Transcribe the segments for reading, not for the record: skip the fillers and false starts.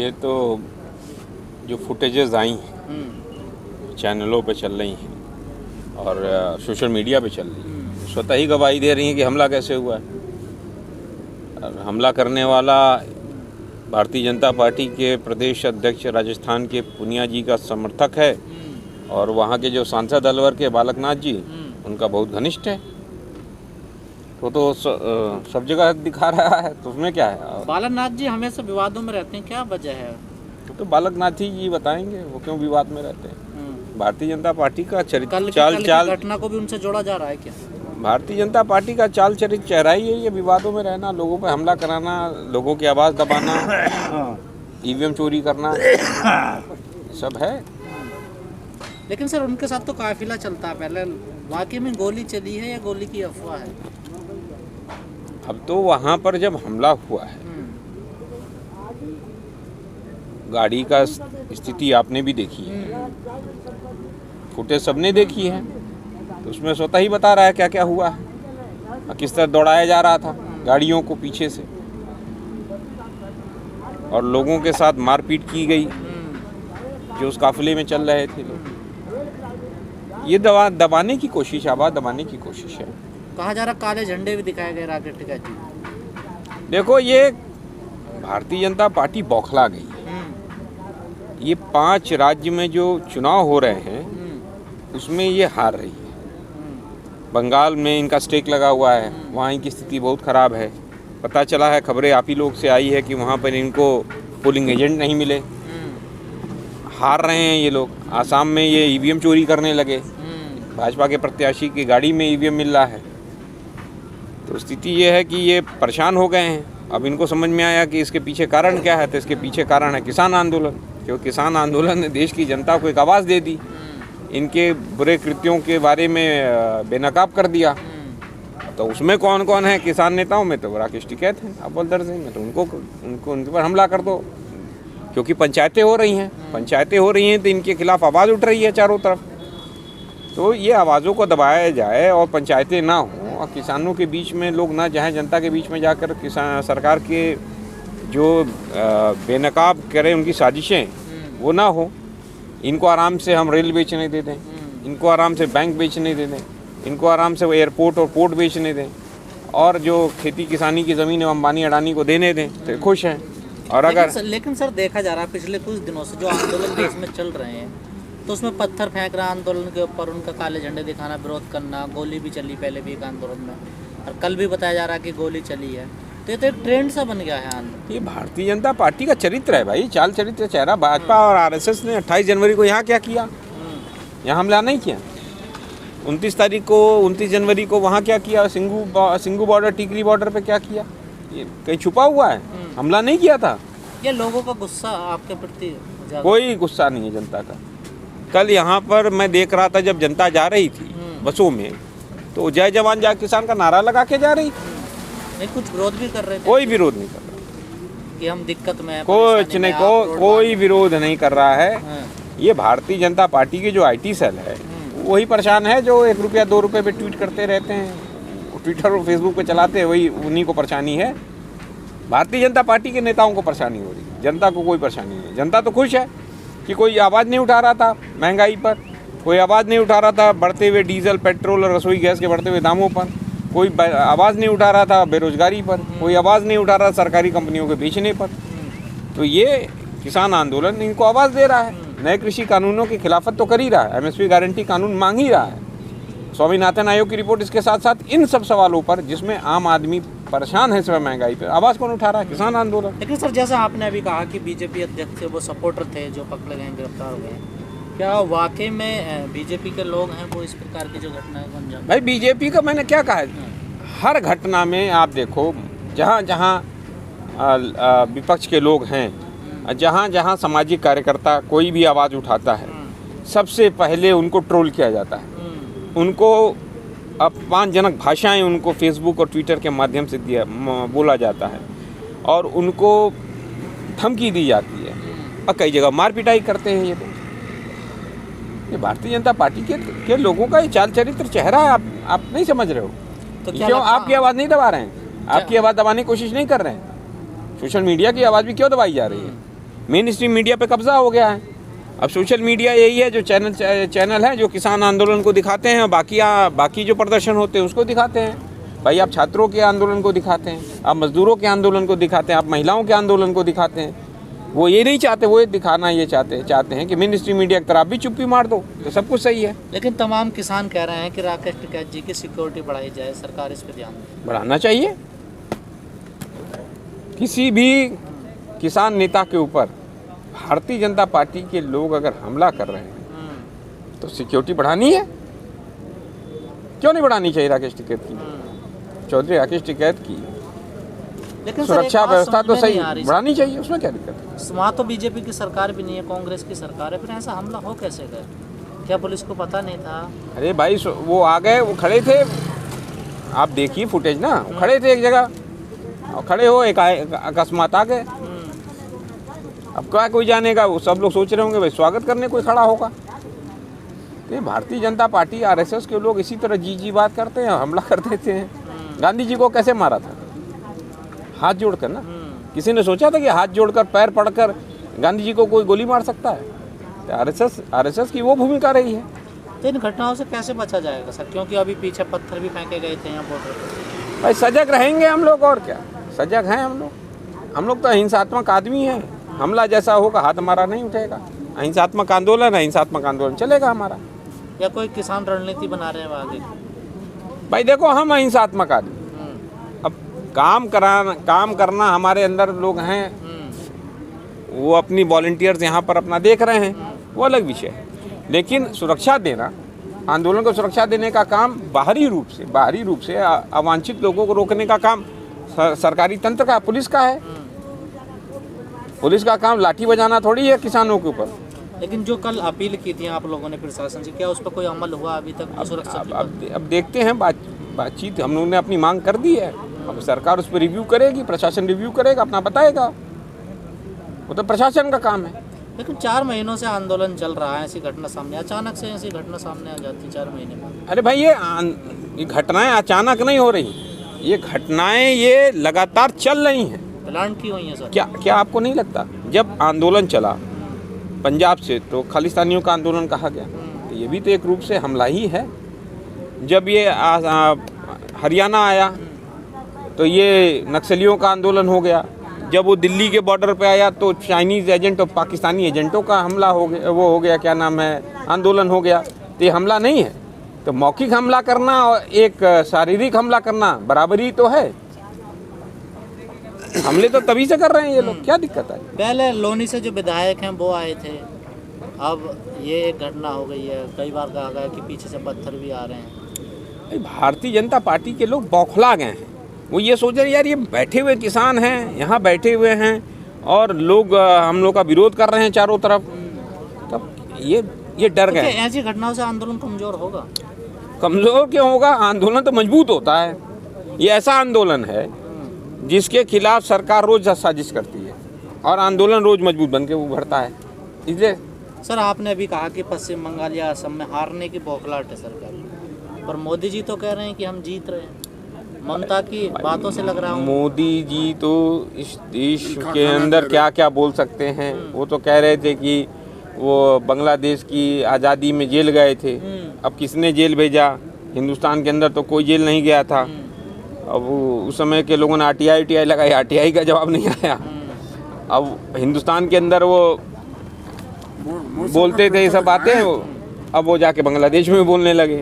ये तो जो फुटेजेस आई हैं चैनलों पे चल रही हैं और सोशल मीडिया पे चल रही हैं, स्वतः ही गवाही दे रही हैं कि हमला कैसे हुआ है। और हमला करने वाला भारतीय जनता पार्टी के प्रदेश अध्यक्ष राजस्थान के पुनिया जी का समर्थक है और वहाँ के जो सांसद अलवर के बालकनाथ जी उनका बहुत घनिष्ठ है। तो सब जगह दिखा रहा है, तो उसमें क्या है। बालकनाथ जी हमेशा विवादों में रहते हैं, क्या वजह है? तो बालकनाथ जी बताएंगे वो क्यों विवाद में रहते हैं। भारतीय जनता पार्टी का चरित्र चाल घटना को भी उनसे जोड़ा जा रहा है क्या? भारतीय जनता पार्टी का चाल चरित्र चेहरा ही है ये, विवादों में रहना, लोगों पर हमला कराना, लोगों की आवाज़ दबाना, ईवीएम चोरी करना, सब है। लेकिन सर उनके साथ तो काफिला चलता है, पहले वाकई में गोली चली है या गोली की अफवाह है? अब तो वहाँ पर जब हमला हुआ है, गाड़ी का स्थिति आपने भी देखी है, फुटेज सबने देखी है, तो उसमें स्वतः ही बता रहा है क्या क्या हुआ है, किस तरह दौड़ाया जा रहा था गाड़ियों को पीछे से और लोगों के साथ मारपीट की गई जो उस काफिले में चल रहे थे लोग। ये दबाने की कोशिश, आवाज़ दबाने की कोशिश है। कहा जा रहा काले झंडे भी दिखाए गए राकेश टिकैत जी। देखो ये भारतीय जनता पार्टी बौखला गई है। ये 5 राज्य में जो चुनाव हो रहे हैं उसमें ये हार रही है। बंगाल में इनका स्टेक लगा हुआ है, वहाँ इनकी स्थिति बहुत ख़राब है। पता चला है, खबरें आप ही लोग से आई है कि वहाँ पर इनको पोलिंग एजेंट नहीं मिले, हार रहे हैं ये लोग। आसाम में ये ईवीएम चोरी करने लगे, भाजपा के प्रत्याशी की गाड़ी में ईवीएम मिल रहा है। तो स्थिति ये है कि ये परेशान हो गए हैं। अब इनको समझ में आया कि इसके पीछे कारण क्या है, तो इसके पीछे कारण है किसान आंदोलन। क्योंकि किसान आंदोलन ने देश की जनता को एक आवाज़ दे दी, इनके बुरे कृत्यों के बारे में बेनकाब कर दिया। तो उसमें कौन कौन है किसान नेताओं में? तो राकेश टिकैत हैं अव्वल दर्जे में, तो उनके पर हमला कर दो। क्योंकि पंचायतें हो रही हैं तो इनके खिलाफ आवाज़ उठ रही है चारों तरफ। तो ये आवाज़ों को दबाया जाए और पंचायतें ना हों और किसानों के बीच में लोग ना जाएं, जनता के बीच में जाकर किसान सरकार के जो बेनकाब करें उनकी साजिशें वो ना हो। इनको आराम से हम रेल बेचने दे दें, इनको आराम से बैंक बेचने दे दें, इनको आराम से वो एयरपोर्ट और पोर्ट बेचने दें और जो खेती किसानी की ज़मीन है अंबानी अडानी को देने दें, तो खुश हैं। और अगर लेकिन सर देखा जा रहा है पिछले कुछ दिनों से जो आंदोलन देश में चल रहे हैं, तो उसमें पत्थर फेंक रहा आंदोलन के ऊपर, उनका काले झंडे दिखाना, विरोध करना, गोली भी चली पहले भी एक आंदोलन में, और कल भी बताया जा रहा है कि गोली चली है। तो ये तो एक ट्रेंड सा बन गया है आंदोलन। ये भारतीय जनता पार्टी का चरित्र है भाई, चाल चरित्र चेहरा। भाजपा और आरएसएस ने 28 जनवरी को यहाँ क्या किया? यहाँ हमला नहीं किया। 29 जनवरी को वहाँ क्या किया? सिंगू बॉर्डर, टिकरी बॉर्डर पे क्या किया? ये कहीं छुपा हुआ है? हमला नहीं किया था। ये लोगों का गुस्सा आपके प्रति? कोई गुस्सा नहीं है जनता का। कल यहाँ पर मैं देख रहा था, जब जनता जा रही थी बसों में, तो जय जवान जय किसान का नारा लगा के जा रही थी। नहीं, कुछ विरोध भी कर रहे थे? कोई विरोध नहीं कर रहा कि हम दिक्कत में हैं, कुछ नहीं, कोई विरोध नहीं कर रहा है। ये भारतीय जनता पार्टी के जो IT सेल है वही परेशान है, जो 1 रुपया 2 रुपये पे ट्वीट करते रहते हैं, ट्विटर और फेसबुक पे चलाते हैं, वही उन्हीं को परेशानी है। भारतीय जनता पार्टी के नेताओं को परेशानी हो रही है, जनता को कोई परेशानी नहीं। जनता तो खुश है कि कोई आवाज़ नहीं उठा रहा था महंगाई पर, कोई आवाज़ नहीं उठा रहा था बढ़ते हुए डीजल, पेट्रोल और रसोई गैस के बढ़ते हुए दामों पर, कोई आवाज़ नहीं उठा रहा था बेरोजगारी पर, कोई आवाज़ नहीं उठा रहा सरकारी कंपनियों के बेचने पर। तो ये किसान आंदोलन इनको आवाज़ दे रहा है। नए कृषि कानूनों की खिलाफत तो कर ही रहा है, MSP गारंटी कानून मांग ही रहा है। स्वामीनाथन आयोग की रिपोर्ट इसके साथ साथ इन सब सवालों पर, जिसमें आम आदमी परेशान है इस समय महंगाई पर, आवाज़ कौन उठा रहा है? किसान आंदोलन। लेकिन सर जैसा आपने अभी कहा कि बीजेपी अध्यक्ष वो सपोर्टर थे जो पकड़े गए, गिरफ्तार हो गए, क्या वाकई में बीजेपी के लोग हैं वो इस प्रकार की जो घटनाएं को अंजाम? भाई बीजेपी का मैंने क्या कहा है, हर घटना में आप देखो, जहाँ जहाँ विपक्ष के लोग हैं, जहाँ जहाँ सामाजिक कार्यकर्ता कोई भी आवाज़ उठाता है, सबसे पहले उनको ट्रोल किया जाता है, उनको अपमानजनक भाषाएं उनको फेसबुक और ट्विटर के माध्यम से बोला जाता है और उनको धमकी दी जाती है और कई जगह मार पिटाई करते हैं ये लोग। ये भारतीय जनता पार्टी के लोगों का ये चाल चरित्र चेहरा है। आप नहीं समझ रहे हो? तो क्यों आपकी आवाज़ नहीं दबा रहे हैं? आपकी आवाज़ दबाने की कोशिश नहीं कर रहे हैं? सोशल मीडिया की आवाज़ भी क्यों दबाई जा रही है? मेन स्ट्रीम मीडिया पे कब्जा हो गया है। अब सोशल मीडिया यही है जो चैनल है जो किसान आंदोलन को दिखाते हैं, बाकी जो प्रदर्शन होते हैं उसको दिखाते हैं। भाई आप छात्रों के आंदोलन को दिखाते हैं, आप मजदूरों के आंदोलन को दिखाते हैं, आप महिलाओं के आंदोलन को दिखाते हैं। वो ये नहीं चाहते, वो ये दिखाना ये चाहते हैं कि मेन स्ट्रीम मीडिया की तरफ आप भी चुप्पी मार दो तो सब कुछ सही है। लेकिन तमाम किसान कह रहे हैं कि राकेश टिकैत जी की सिक्योरिटी बढ़ाई जाए, सरकार इस पर ध्यान दे। बढ़ाना चाहिए। किसी भी किसान नेता के ऊपर भारतीय जनता पार्टी के लोग अगर हमला कर रहे हैं तो सिक्योरिटी बढ़ानी है। क्यों नहीं बढ़ानी चाहिए राकेश टिकैत की, चौधरी राकेश टिकैत की लेकिन सुरक्षा व्यवस्था तो सही बढ़ानी चाहिए, उसमें क्या दिक्कत है। वहाँ तो बीजेपी की सरकार भी नहीं है, कांग्रेस की सरकार है, फिर ऐसा हमला हो कैसे गया? क्या पुलिस को पता नहीं था? अरे भाई वो आ गए, वो खड़े थे, आप देखिए फुटेज ना, खड़े थे एक जगह और खड़े हो एक अकस्मात आ गए। अब क्या कोई जानेगा, वो सब लोग सोच रहे होंगे भाई स्वागत करने कोई खड़ा होगा। तो भारतीय जनता पार्टी आरएसएस के लोग इसी तरह जी बात करते हैं, हमला कर देते हैं। गांधी जी को कैसे मारा था? हाथ जोड़कर ना। किसी ने सोचा था कि हाथ जोड़कर पैर पड़कर गांधी जी को कोई गोली मार सकता है? तो आरएसएस की वो भूमिका रही है। तो इन घटनाओं से कैसे बचा जाएगा सर? क्योंकि अभी पीछे पत्थर भी फेंके गए थे यहाँ बॉर्डर पर। भाई सजग रहेंगे हम लोग, और क्या सजग हैं हम लोग तो अहिंसात्मक आदमी हैं। हमला जैसा होगा हाथ हमारा नहीं उठेगा। अहिंसात्मक आंदोलन चलेगा हमारा। या कोई किसान रणनीति बना रहे हैं आगे? भाई देखो हम अहिंसात्मक आदमी, अब काम करना हमारे अंदर लोग हैं, वो अपनी वॉलंटियर्स यहाँ पर अपना देख रहे हैं, वो अलग विषय है। लेकिन सुरक्षा देना, आंदोलन को सुरक्षा देने का काम बाहरी रूप से अवांछित लोगों को रोकने का काम सरकारी तंत्र का, पुलिस का है। पुलिस का काम लाठी बजाना थोड़ी है किसानों के ऊपर। लेकिन जो कल अपील की थी आप लोगों ने प्रशासन से, क्या उस पर कोई अमल हुआ अभी तक? अब देखते हैं, बातचीत हम लोगों ने अपनी मांग कर दी है। अब सरकार उस पर रिव्यू करेगी, प्रशासन रिव्यू करेगा, अपना बताएगा, वो तो प्रशासन का काम है। लेकिन 4 महीनों से आंदोलन चल रहा है, ऐसी घटना सामने अचानक से ऐसी घटना सामने आ जाती 4 महीने में। अरे भाई ये घटनाएं अचानक नहीं हो रही, ये घटनाएं ये लगातार चल रही हैं, प्लान की हुई है सर। क्या आपको नहीं लगता जब आंदोलन चला पंजाब से तो खालिस्तानियों का आंदोलन कहा गया, तो ये भी तो एक रूप से हमला ही है। जब ये हरियाणा आया तो ये नक्सलियों का आंदोलन हो गया। जब वो दिल्ली के बॉर्डर पे आया तो चाइनीज़ एजेंट और पाकिस्तानी एजेंटों का हमला हो गया, वो हो गया क्या नाम है, आंदोलन हो गया। तो ये हमला नहीं है, तो मौखिक हमला करना और एक शारीरिक हमला करना बराबरी तो है। हमले तो तभी से कर रहे हैं ये लोग, क्या दिक्कत है? पहले लोनी से जो विधायक हैं वो आए थे, अब ये एक घटना हो गई है। कई बार कहा गया कि पीछे से पत्थर भी आ रहे हैं। भारतीय जनता पार्टी के लोग बौखला गए हैं। वो ये सोच रहे यार ये बैठे हुए किसान हैं, यहाँ बैठे हुए हैं और लोग हम लोग का विरोध कर रहे हैं चारों तरफ, तब ये डर गए। ऐसी घटनाओं से आंदोलन कमजोर होगा? कमजोर क्यों होगा? आंदोलन तो मजबूत होता है। ये ऐसा आंदोलन है जिसके खिलाफ सरकार रोज साजिश करती है और आंदोलन रोज मजबूत बन के उभरता है। इसलिए सर आपने अभी कहा कि पश्चिम बंगाल या असम में हारने की बौखलाहट है सरकार, पर मोदी जी तो कह रहे हैं कि हम जीत रहे हैं। ममता की बातों से लग रहा है मोदी जी तो इस देश के अंदर क्या क्या बोल सकते हैं। वो तो कह रहे थे कि वो बांग्लादेश की आज़ादी में जेल गए थे, अब किसने जेल भेजा? हिंदुस्तान के अंदर तो कोई जेल नहीं गया था। अब उस समय के लोगों ने आरटीआई लगाई, आरटीआई का जवाब नहीं आया। अब हिंदुस्तान के अंदर वो बोलते थे ये सब बातें, अब वो जाके बांग्लादेश में बोलने लगे।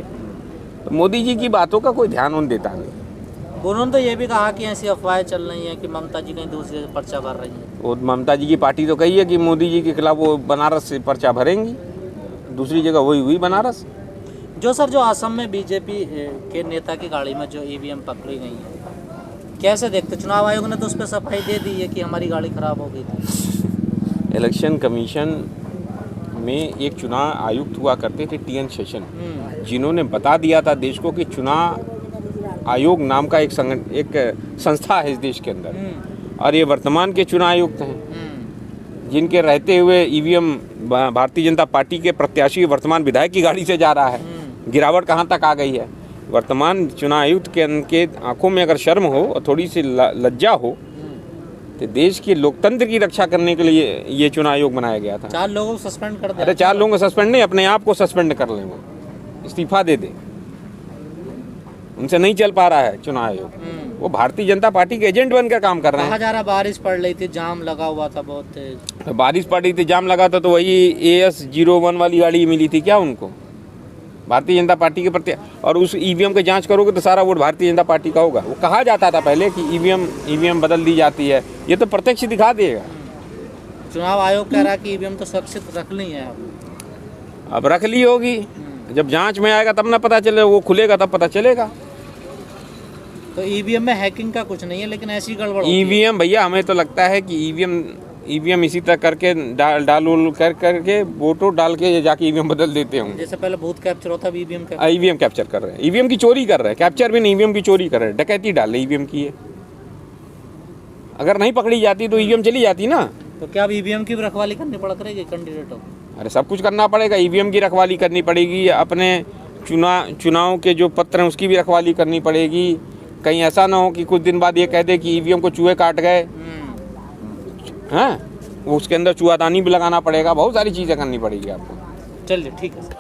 तो मोदी जी की बातों का कोई ध्यान उन देता नहीं। उन्होंने तो ये भी कहा कि ऐसी अफवाहें चल रही हैं कि ममता जी कहीं दूसरे से पर्चा भर रही हैं। वो ममता जी की पार्टी तो कही है कि मोदी जी के खिलाफ वो बनारस से पर्चा भरेंगी, दूसरी जगह वही हुई बनारस। जो असम में बीजेपी के नेता की गाड़ी में जो ईवीएम पकड़ी गई है, कैसे देखते? चुनाव आयोग ने तो उस पर सफाई दे दी है कि हमारी गाड़ी खराब हो गई थी। इलेक्शन कमीशन में एक चुनाव आयुक्त हुआ करते थे TN शेषन, जिन्होंने बता दिया था देश को कि चुनाव आयोग नाम का एक संस्था है इस देश के अंदर, और ये वर्तमान के चुनाव आयुक्त हैं, जिनके रहते हुए ईवीएम भारतीय जनता पार्टी के प्रत्याशी वर्तमान विधायक की गाड़ी से जा रहा है। गिरावट कहाँ तक आ गई है? वर्तमान चुनाव आयुक्त के आंखों में अगर शर्म हो और थोड़ी सी लज्जा हो तो देश के लोकतंत्र की रक्षा करने के लिए ये चुनाव आयोग बनाया गया था। 4 लोगों को सस्पेंड कर दिया। अरे 4 लोगों को सस्पेंड नहीं, अपने आप को सस्पेंड कर लें, वो इस्तीफा दे दे, उनसे नहीं चल पा रहा है चुनाव आयोग। वो भारतीय जनता पार्टी के एजेंट बनकर काम कर रहे कहा हैं। जा रहा बारिश पड़ रही थी, जाम लगा हुआ था बहुत तेज। तो बारिश पड़ रही थी, जाम लगा था, तो वही AS01 वाली गाड़ी मिली थी क्या उनको भारतीय जनता पार्टी के प्रति? और उस EVM की जांच करोगे तो सारा वोट भारतीय जनता पार्टी का होगा। वो कहा जाता था पहले कि EVM बदल दी जाती है, ये तो प्रत्यक्ष दिखा देगा। चुनाव आयोग कह रहा है कि EVM तो सुरक्षित रख ली है अब रख ली होगी, जब जांच में आएगा तब ना पता चले, वो खुलेगा तब पता चलेगा। तो EVM में हैकिंग का कुछ नहीं है, लेकिन ऐसी गड़बड़ होती है। EVM भैया हमें तो लगता है कि EVM इसी तरह करके डाल करके वोटो डाल के जाके EVM बदल देते होंगे। जैसे पहले बूथ कैप्चर होता है, EVM कैप्चर। EVM कैप्चर कर रहे हैं, EVM की चोरी कर रहे हैं, कैप्चर भी नहीं, EVM की चोरी कर रहे हैं, डकैती डाल रहे EVM की है। अगर नहीं पकड़ी जाती तो EVM चली जाती ना। तो क्या अब EVM की भी रखवाली करनी पड़ करेगी कैंडिडेटों को? अरे सब कुछ करना पड़ेगा, EVM की रखवाली करनी पड़ेगी, अपने चुनाव के जो पत्र हैं उसकी भी रखवाली करनी पड़ेगी। कहीं ऐसा ना हो कि कुछ दिन बाद ये कह दे कि EVM को चूहे काट गए, हैं, वो उसके अंदर चूहादानी भी लगाना पड़ेगा, बहुत सारी चीज़ें करनी पड़ेगी आपको। चलिए ठीक है सर।